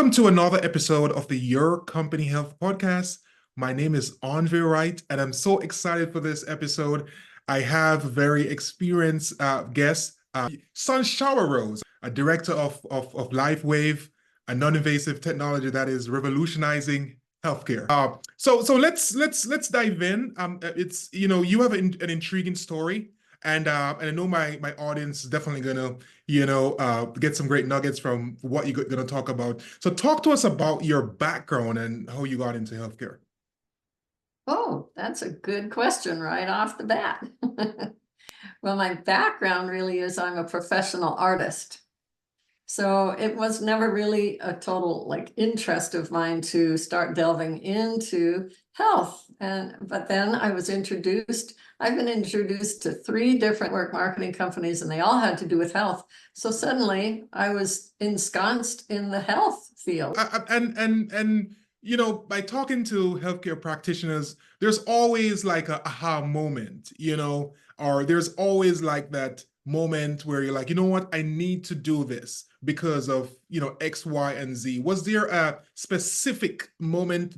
Welcome to another episode of the Your Company Health Podcast. My name is Andre Wright, and I'm so excited for this episode. I have a very experienced guest, Sunshower Rose, a director of LifeWave, a non-invasive technology that is revolutionizing healthcare. So let's dive in. You have an intriguing story, and I know my audience is definitely gonna get some great nuggets from what you're going to talk about. So talk to us about your background and how you got into healthcare. Oh, that's a good question right off the bat. Well, my background really is I'm a professional artist. So it was never really a total interest of mine to start delving into health. But then I've been introduced to 3 different network marketing companies, and they all had to do with health. So suddenly I was ensconced in the health field. By talking to healthcare practitioners, there's always like a aha moment, or there's always like that moment where you're like, you know what, I need to do this because of, X, Y, and Z. Was there a specific moment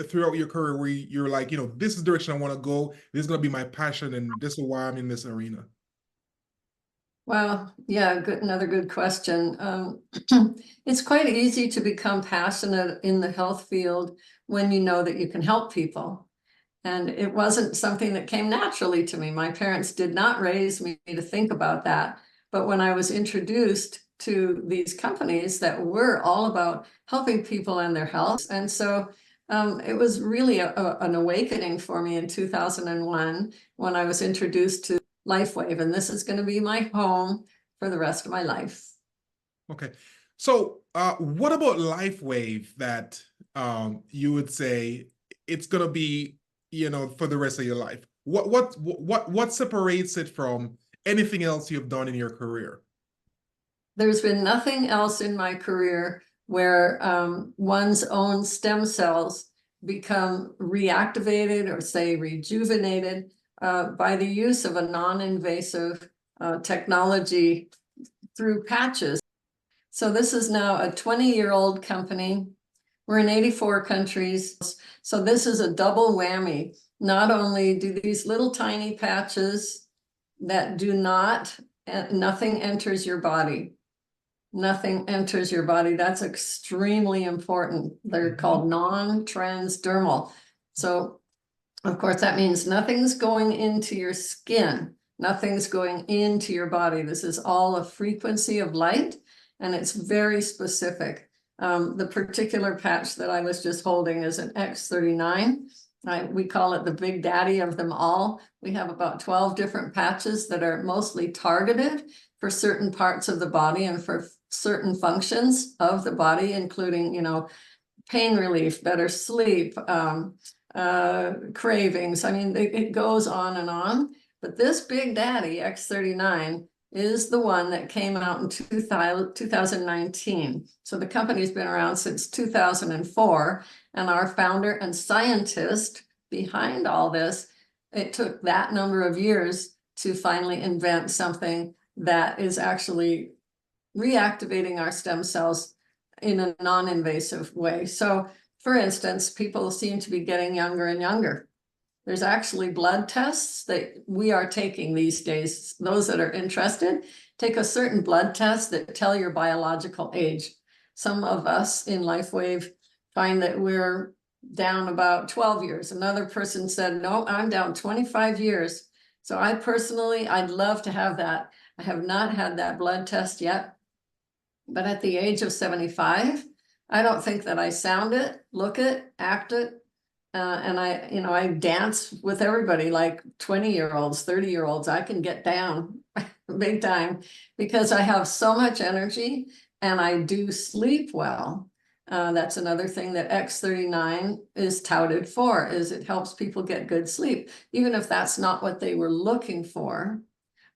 throughout your career where you're like, this is the direction I want to go, this is going to be my passion, and this is why I'm in this arena? Well, yeah, another good question. It's quite easy to become passionate in the health field when you know that you can help people. And it wasn't something that came naturally to me. My parents did not raise me to think about that. But when I was introduced to these companies that were all about helping people and their health, and so it was really an awakening for me in 2001 when I was introduced to LifeWave, and this is going to be my home for the rest of my life. Okay, so what about LifeWave that you would say it's going to be, for the rest of your life? What separates it from anything else you've done in your career? There's been nothing else in my career where one's own stem cells become reactivated or say rejuvenated by the use of a non-invasive technology through patches. So this is now a 20-year-old company. We're in 84 countries. So this is a double whammy. Not only do these little tiny patches that nothing enters your body. Nothing enters your body. That's extremely important. They're called non-transdermal. So of course, that means nothing's going into your skin. Nothing's going into your body. This is all a frequency of light, and it's very specific. The particular patch that I was just holding is an X39. We call it the big daddy of them all. We have about 12 different patches that are mostly targeted for certain parts of the body and for certain functions of the body, including, pain relief, better sleep, cravings. I mean, it goes on and on. But this big daddy, X39, is the one that came out in 2019. So the company's been around since 2004, and our founder and scientist behind all this, it took that number of years to finally invent something that is actually reactivating our stem cells in a non-invasive way. So for instance, people seem to be getting younger and younger. There's actually blood tests that we are taking these days. Those that are interested, take a certain blood test that tell your biological age. Some of us in LifeWave find that we're down about 12 years. Another person said, no, I'm down 25 years. So I'd love to have that. I have not had that blood test yet, but at the age of 75, I don't think that I sound it, look it, act it. And I dance with everybody like 20-year-olds, 30-year-olds. I can get down big time because I have so much energy and I do sleep well. That's another thing that X39 is touted for, is it helps people get good sleep, even if that's not what they were looking for,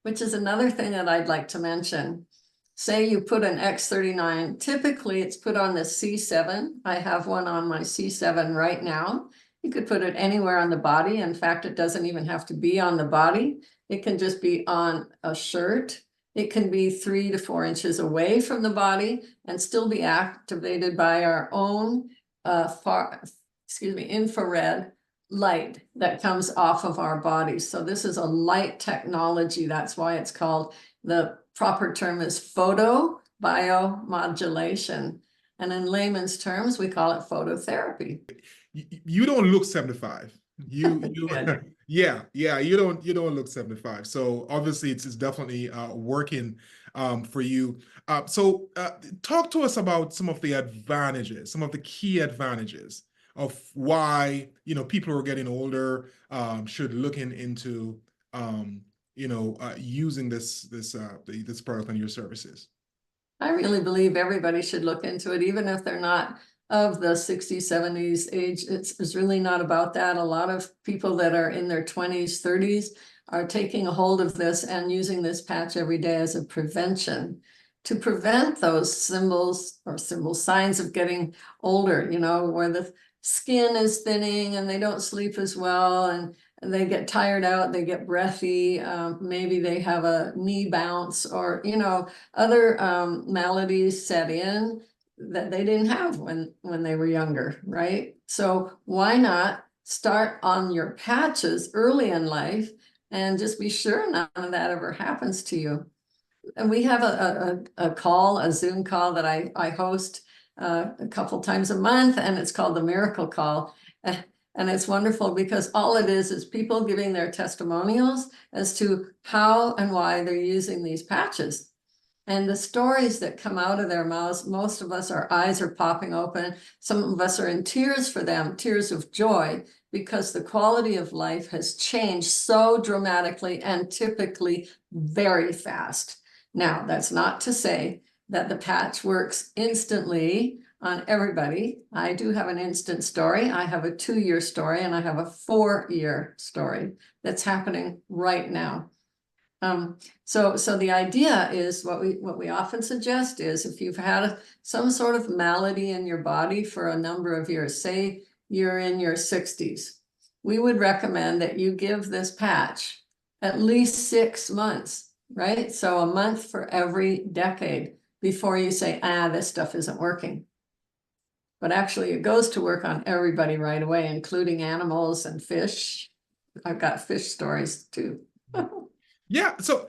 which is another thing that I'd like to mention. Say you put an X39, typically it's put on the C7. I have one on my C7 right now. You could put it anywhere on the body. In fact, it doesn't even have to be on the body. It can just be on a shirt. It can be 3 to 4 inches away from the body and still be activated by our own infrared light that comes off of our bodies. So this is a light technology. That's why it's called, the proper term is photobiomodulation. And in layman's terms, we call it phototherapy. You don't look 75. You Good. yeah, you don't look 75. So obviously it's definitely working for you. So talk to us about some of the advantages, some of the key advantages of why, people who are getting older should looking into using this product and your services. I really believe everybody should look into it, even if they're not of the 60s, 70s age. It's really not about that. A lot of people that are in their 20s, 30s are taking a hold of this and using this patch every day as a prevention to prevent those signs of getting older, where the skin is thinning and they don't sleep as well, and they get tired out, they get breathy, maybe they have a knee bounce, or other maladies set in that they didn't have when they were younger, right? So why not start on your patches early in life and just be sure none of that ever happens to you. And we have a Zoom call that I host a couple times a month, and it's called the Miracle Call. And it's wonderful because all it is people giving their testimonials as to how and why they're using these patches. And the stories that come out of their mouths, most of us, our eyes are popping open. Some of us are in tears for them, tears of joy, because the quality of life has changed so dramatically and typically very fast. Now, that's not to say that the patch works instantly on everybody. I do have an instant story. I have a 2-year story, and I have a 4-year story that's happening right now. So the idea is what we often suggest is, if you've had some sort of malady in your body for a number of years, say you're in your 60s, we would recommend that you give this patch at least 6 months, right? So a month for every decade before you say, this stuff isn't working. But actually it goes to work on everybody right away, including animals and fish. I've got fish stories too. Yeah, so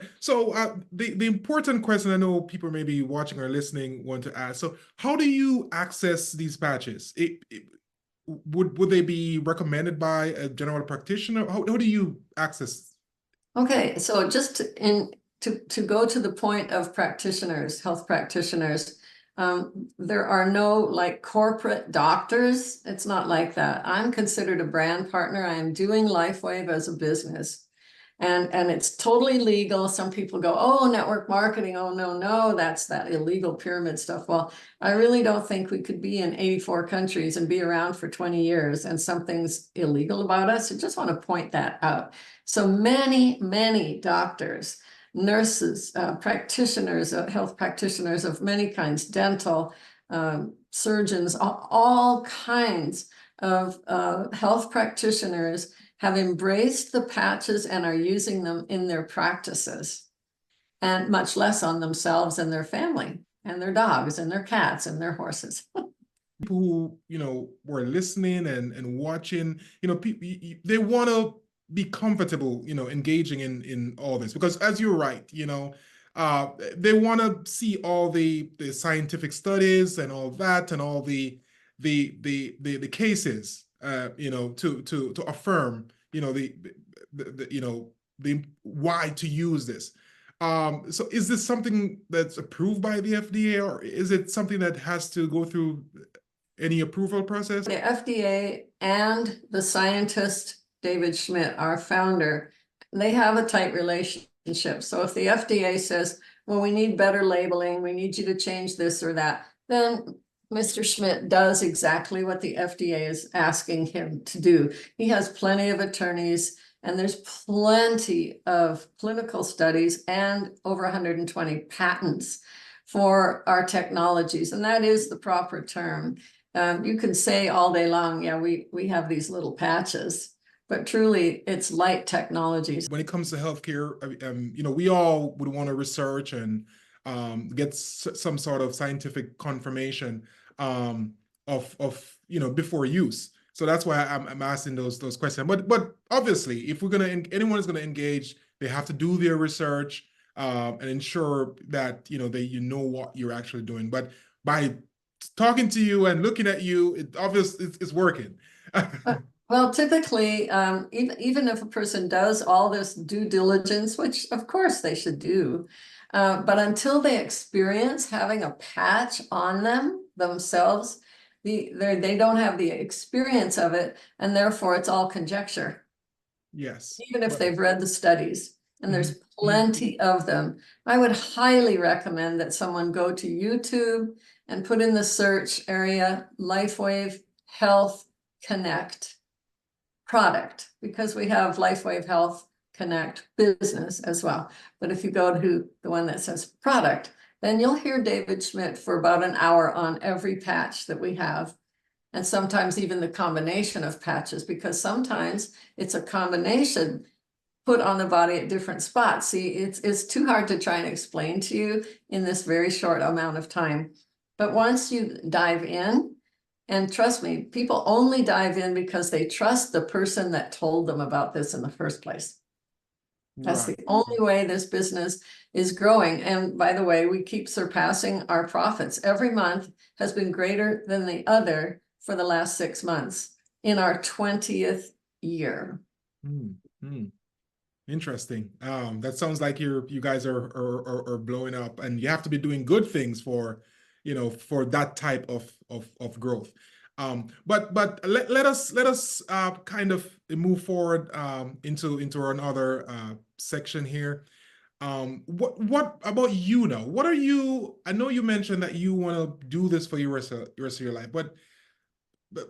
the important question I know people may be watching or listening want to ask, so how do you access these patches? Would they be recommended by a general practitioner? How do you access? Okay, so just to go to the point of practitioners, health practitioners, there are no like corporate doctors. It's not like that. I'm considered a brand partner. I am doing LifeWave as a business. And it's totally legal. Some people go, oh, network marketing. Oh, no, that's that illegal pyramid stuff. Well, I really don't think we could be in 84 countries and be around for 20 years and something's illegal about us. I just want to point that out. So many doctors, nurses, practitioners, health practitioners of many kinds, dental, surgeons, all kinds of health practitioners have embraced the patches and are using them in their practices, and much less on themselves and their family and their dogs and their cats and their horses. People who, were listening and watching, people, they want to be comfortable, engaging in all this, because as you're right, they want to see all the scientific studies and all that and all the cases, to affirm, the why to use this. So is this something that's approved by the FDA, or is it something that has to go through any approval process? The FDA and the scientist, David Schmidt, our founder, they have a tight relationship. So if the FDA says, well, we need better labeling, we need you to change this or that, then Mr. Schmidt does exactly what the FDA is asking him to do. He has plenty of attorneys, and there's plenty of clinical studies and over 120 patents for our technologies. And that is the proper term. You can say all day long, yeah, we have these little patches, but truly it's light technologies. When it comes to healthcare, we all would want to research and get some sort of scientific confirmation of before use. So that's why I'm asking those questions. But obviously, if anyone is gonna engage, they have to do their research and ensure that you know what you're actually doing. But by talking to you and looking at you, it's working. Well, typically, even if a person does all this due diligence, which of course they should do, but until they experience having a patch on them themselves, they don't have the experience of it, and therefore it's all conjecture. Yes. Even if But- they've read the studies, and there's Mhm. plenty of them. I would highly recommend that someone go to YouTube and put in the search area LifeWave Health Connect product, because we have LifeWave Health Connect business as well. But if you go to the one that says product, then you'll hear David Schmidt for about an hour on every patch that we have. And sometimes even the combination of patches, because sometimes it's a combination put on the body at different spots. See, it's too hard to try and explain to you in this very short amount of time. But once you dive in, and trust me, people only dive in because they trust the person that told them about this in the first place. That's Right. the only way this business is growing. And by the way, we keep surpassing our profits. Every month has been greater than the other for the last 6 months in our 20th year. Interesting. That sounds like you guys are blowing up, and you have to be doing good things for that type of growth. But let us kind of move forward into another section here. What about you now? What are you? I know you mentioned that you want to do this for your rest of your life, but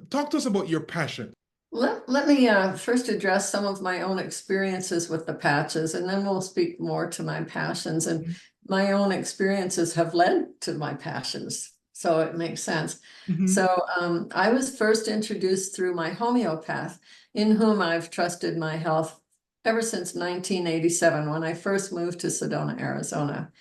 talk to us about your passion. Let me first address some of my own experiences with the patches, and then we'll speak more to my passions. And my own experiences have led to my passions, so it makes sense. Mhm. So I was first introduced through my homeopath, in whom I've trusted my health ever since 1987, when I first moved to Sedona, Arizona.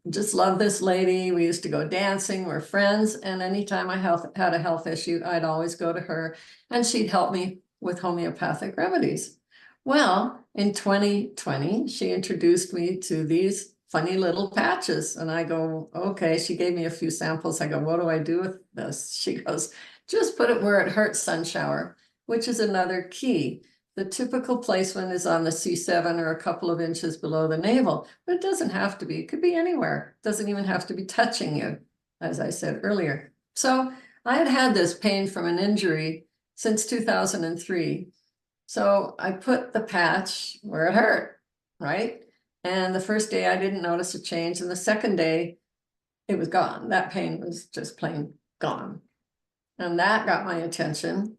Just love this lady. We used to go dancing. We're friends. And anytime I had a health issue, I'd always go to her, and she'd help me with homeopathic remedies. Well, in 2020, she introduced me to these funny little patches. And I go, okay, she gave me a few samples. I go, what do I do with this? She goes, just put it where it hurts, Sunshower, which is another key. The typical placement is on the C7 or a couple of inches below the navel, but it doesn't have to be. It could be anywhere. It doesn't even have to be touching you, as I said earlier. So I had this pain from an injury since 2003. So I put the patch where it hurt, right? And the first day I didn't notice a change. And the second day it was gone. That pain was just plain gone. And that got my attention.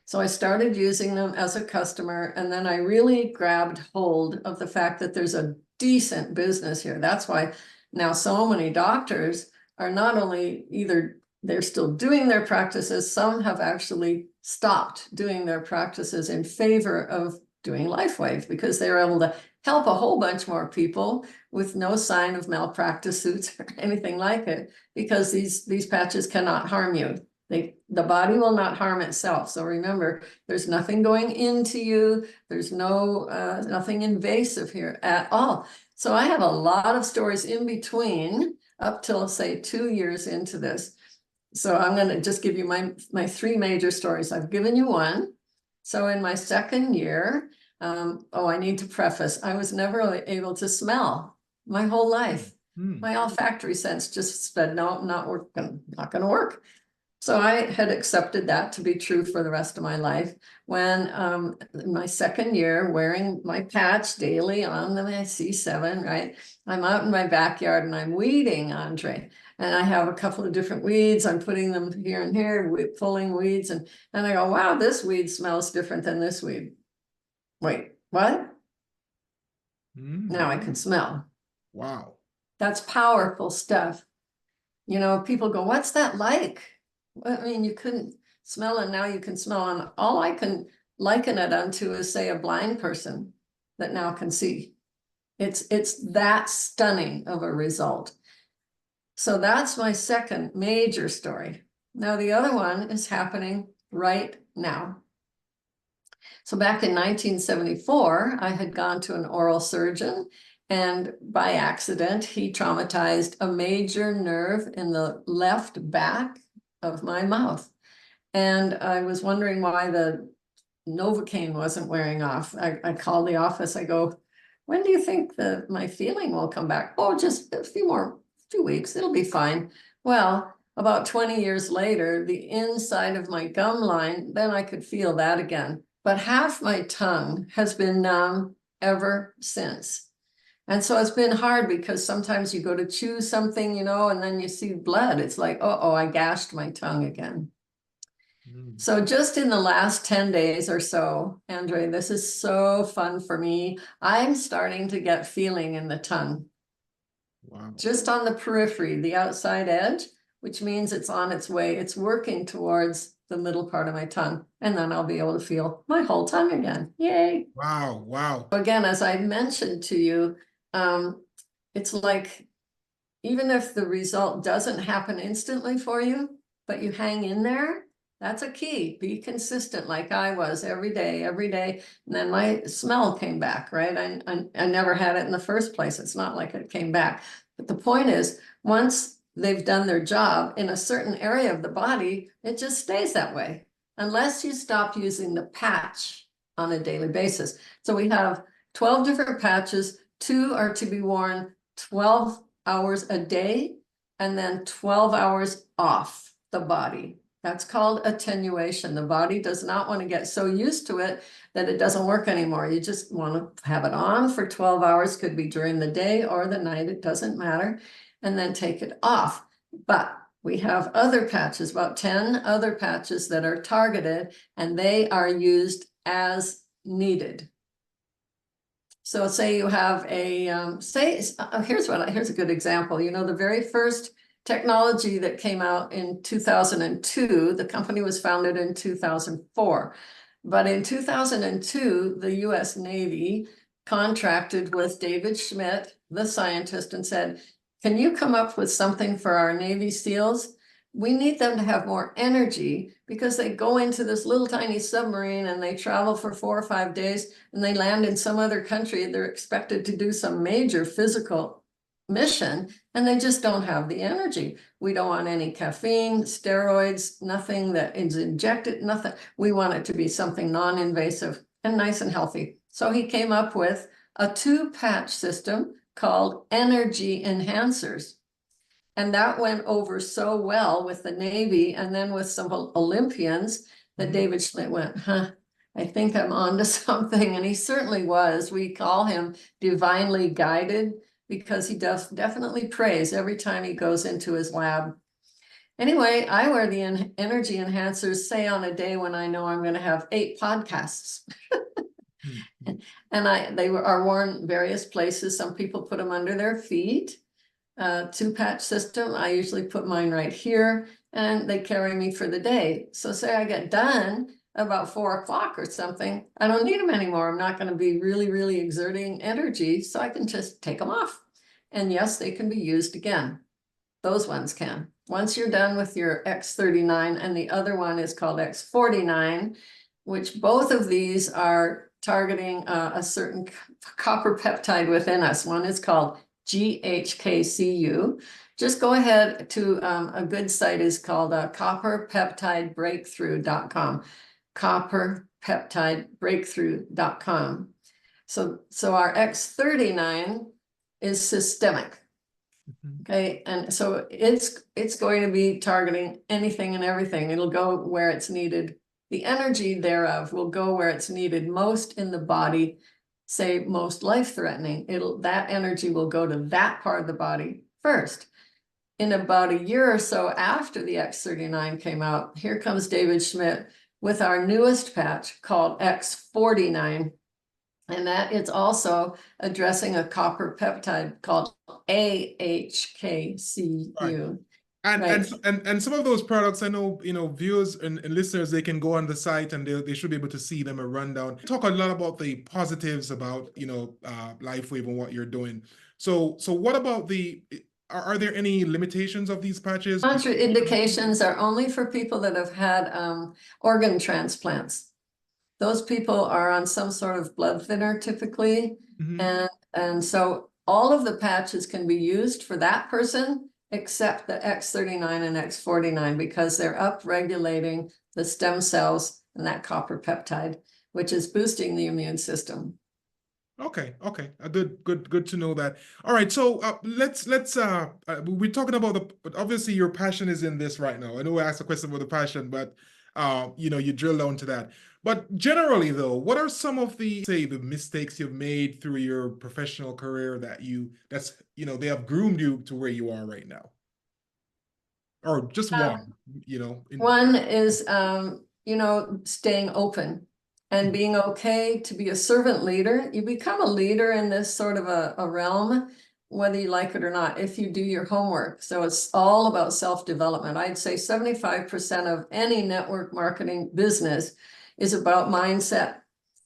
So I started using them as a customer, and then I really grabbed hold of the fact that there's a decent business here. That's why now so many doctors are not only either they're still doing their practices, some have actually stopped doing their practices in favor of doing LifeWave, because they were able to help a whole bunch more people with no sign of malpractice suits or anything like it, because these patches cannot harm you. The body will not harm itself. So remember, there's nothing going into you. There's nothing invasive here at all. So I have a lot of stories in between up till, say, 2 years into this. So I'm going to just give you my 3 major stories. I've given you one. So in my second year, I need to preface, I was never able to smell my whole life. My olfactory sense just said, no, not going to work. So I had accepted that to be true for the rest of my life. When in my second year, wearing my patch daily on my C7, right? I'm out in my backyard and I'm weeding, Andre. And I have a couple of different weeds. I'm putting them here and here, pulling weeds. And I go, wow, this weed smells different than this weed. Wait, what? Now I can smell. Wow. That's powerful stuff. People go, what's that like? I mean, you couldn't smell and now you can smell. And all I can liken it unto, say, a blind person that now can see. It's that stunning of a result. So that's my second major story. Now, the other one is happening right now. So back in 1974, I had gone to an oral surgeon, and by accident, he traumatized a major nerve in the left back of my mouth. And I was wondering why the Novocaine wasn't wearing off. I called the office. I go, when do you think my feeling will come back? Oh, just a few weeks. It'll be fine. Well, about 20 years later, the inside of my gum line, then I could feel that again. But half my tongue has been numb ever since. And so it's been hard because sometimes you go to chew something, and then you see blood. It's like, oh, I gashed my tongue again. So just in the last 10 days or so, Andre, this is so fun for me. I'm starting to get feeling in the tongue. Wow. Just on the periphery, the outside edge, which means it's on its way. It's working towards the middle part of my tongue. And then I'll be able to feel my whole tongue again. Yay. Wow. Wow. Again, as I mentioned to you, it's like, even if the result doesn't happen instantly for you, but you hang in there, that's a key. Be consistent like I was every day. And then my smell came back, right? I never had it in the first place. It's not like it came back. But the point is, once they've done their job in a certain area of the body, it just stays that way, unless you stop using the patch on a daily basis. So we have 12 different patches. 2 are to be worn 12 hours a day, and then 12 hours off the body. That's called attenuation. The body does not want to get so used to it that it doesn't work anymore. You just want to have it on for 12 hours, could be during the day or the night, it doesn't matter, and then take it off. But we have other patches, about 10 other patches that are targeted, and they are used as needed. So say you have a, here's a good example. The very first technology that came out in 2002, the company was founded in 2004. But in 2002, the US Navy contracted with David Schmidt, the scientist, and said, can you come up with something for our Navy SEALs? We need them to have more energy because they go into this little tiny submarine and they travel for 4 or 5 days and they land in some other country. They're expected to do some major physical mission and they just don't have the energy. We don't want any caffeine, steroids, nothing that is injected, nothing. We want it to be something non-invasive and nice and healthy. So he came up with a 2-patch system called energy enhancers. And that went over so well with the Navy and then with some Olympians that David Schmidt went, I think I'm onto something. And he certainly was. We call him divinely guided because he does definitely prays every time he goes into his lab. Anyway, I wear the energy enhancers, say on a day when I know I'm going to have 8 podcasts. And they are worn various places. Some people put them under their feet. 2-patch system. I usually put mine right here and they carry me for the day. So say I get done about 4 o'clock or something, I don't need them anymore. I'm not going to be really, really exerting energy. So I can just take them off. And yes, they can be used again. Those ones can. Once you're done with your X39, and the other one is called X49, which both of these are targeting a certain copper peptide within us. One is called GHKCU. Just go ahead to a good site is called copperpeptidebreakthrough.com. Copperpeptidebreakthrough.com. So our X39 is systemic. Okay, and so it's going to be targeting anything and everything. It'll go where it's needed. The energy thereof will go where it's needed most in the body. Say most life-threatening, that energy will go to that part of the body first. In about a year or so after the X39 came out, here comes David Schmidt with our newest patch called X49. And that it's also addressing a copper peptide called AHKCU. And Right. and some of those products, I know, viewers and listeners, they can go on the site and they should be able to see them a rundown. Talk a lot about the positives about, LifeWave and what you're doing. So what about are there any limitations of these patches? Contraindications are only for people that have had organ transplants. Those people are on some sort of blood thinner typically. Mhm. And so all of the patches can be used for that person except the X39 and X49 because they're upregulating the stem cells and that copper peptide, which is boosting the immune system. Okay, okay. Good to know that. All right, so let's we're talking about but obviously your passion is in this right now. I know I asked a question about the passion, but you drill down to that. But generally though, what are some of the mistakes you've made through your professional career they have groomed you to where you are right now? Or just one, One is, staying open and being okay to be a servant leader. You become a leader in this sort of a realm, whether you like it or not, if you do your homework. So it's all about self-development. I'd say 75% of any network marketing business is about mindset.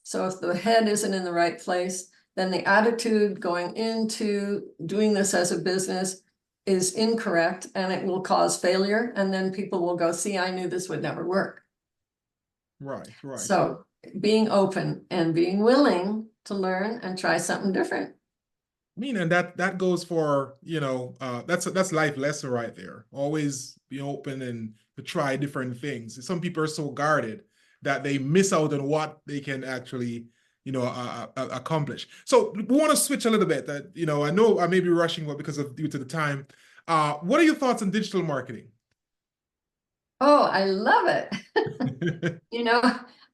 So if the head isn't in the right place, then the attitude going into doing this as a business is incorrect and it will cause failure. And then people will go, see, I knew this would never work. Right, right. So being open and being willing to learn and try something different. I mean, and that goes for, that's life lesson right there. Always be open and to try different things. Some people are so guarded that they miss out on what they can actually, accomplish. So we want to switch a little bit. That I know I may be rushing, but due to the time. What are your thoughts on digital marketing? Oh, I love it.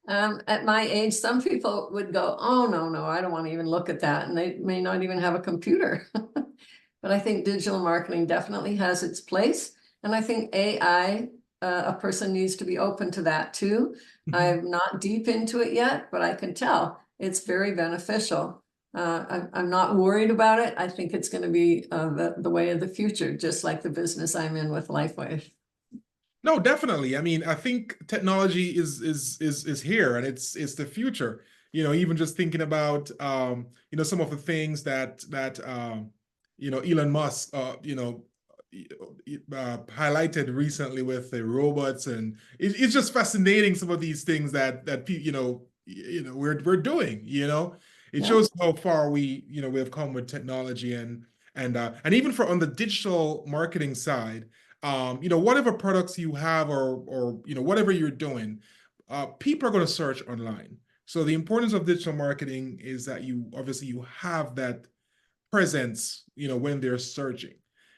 At my age, some people would go, oh, no, I don't want to even look at that. And they may not even have a computer. But I think digital marketing definitely has its place. And I think AI, a person needs to be open to that too. I'm not deep into it yet, but I can tell it's very beneficial. I'm not worried about it. I think it's going to be the way of the future, just like the business I'm in with LifeWave. No, definitely. I mean, I think technology is here and it's the future. Even just thinking about some of the things that Elon Musk highlighted recently with the robots, and it's just fascinating some of these things that we're doing. It Yeah. shows how far we have come with technology and even on the digital marketing side. Whatever products you have or whatever you're doing, people are going to search online. So the importance of digital marketing is that you have that presence, when they're searching,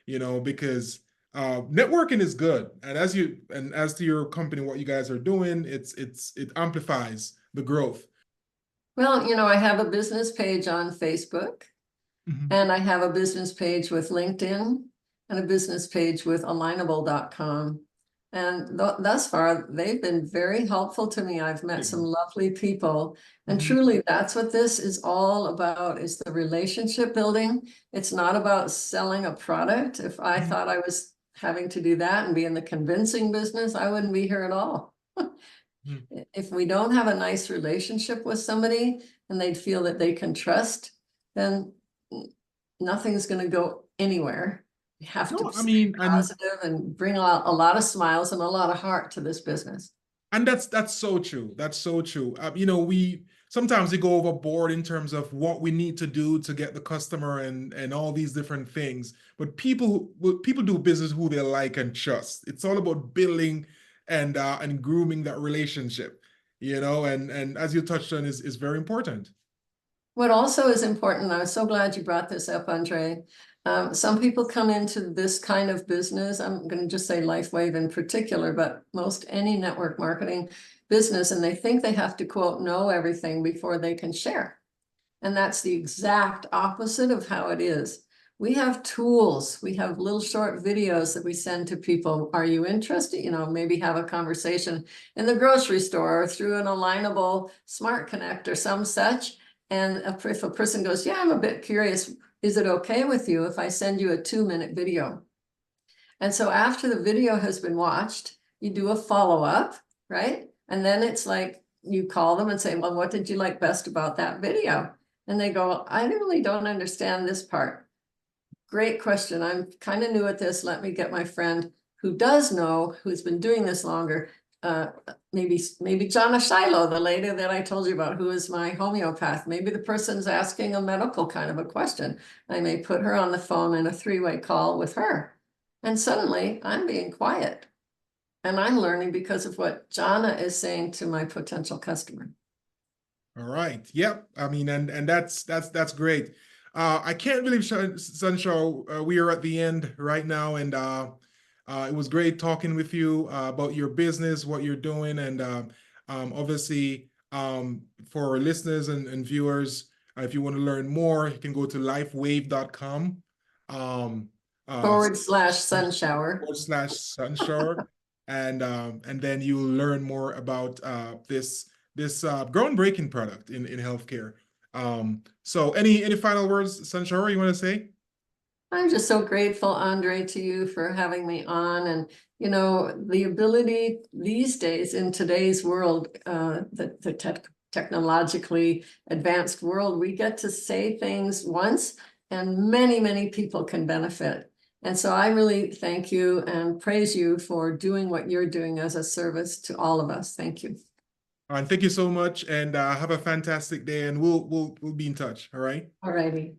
because networking is good. And as to your company, what you guys are doing, it amplifies the growth. Well, I have a business page on Facebook. Mhm. And I have a business page with LinkedIn and a business page with alignable.com. And thus far, they've been very helpful to me. I've met some lovely people. And Mhm. truly, that's what this is all about, is the relationship building. It's not about selling a product. If I Mhm. thought I was having to do that and be in the convincing business, I wouldn't be here at all. Mhm. If we don't have a nice relationship with somebody and they feel that they can trust, then nothing's going to go anywhere. You have to No, I stay mean, positive and bring out a lot of smiles and a lot of heart to this business. and that's so true. That's so true. We sometimes we go overboard in terms of what we need to do to get the customer and all these different things. But people do business who they like and trust. It's all about building and grooming that relationship. And as you touched on, is very important. What also is important, I'm so glad you brought this up, Andre. Some people come into this kind of business, I'm going to just say LifeWave in particular, but most any network marketing business, and they think they have to, quote, know everything before they can share. And that's the exact opposite of how it is. We have tools, we have little short videos that we send to people. Are you interested? Maybe have a conversation in the grocery store or through an alignable smart connect or some such. And if a person goes, yeah, I'm a bit curious, is it okay with you if I send you a 2-minute video? And so after the video has been watched, you do a follow-up, right? And then it's like, you call them and say, well, what did you like best about that video? And they go, I really don't understand this part. Great question. I'm kind of new at this. Let me get my friend who does know, who's been doing this longer. Maybe Jonna Shiloh, the lady that I told you about, who is my homeopath. Maybe the person's asking a medical kind of a question. I may put her on the phone in a three-way call with her. And suddenly I'm being quiet. And I'm learning because of what Jonna is saying to my potential customer. All right. Yep. I mean, and that's great. I can't believe, Sunshower, we are at the end right now, and it was great talking with you about your business, what you're doing, and obviously for listeners and viewers, if you want to learn more, you can go to lifewave.com. /Sunshower. /Sunshower, and then you'll learn more about this groundbreaking product in healthcare. So any final words, Sunshower, you want to say? I'm just so grateful, Andre, to you for having me on. And, you know, the ability these days in today's world, the technologically advanced world, we get to say things once and many, many people can benefit. And so I really thank you and praise you for doing what you're doing as a service to all of us. Thank you. And thank you so much, and have a fantastic day, and we'll be in touch. All right. All righty.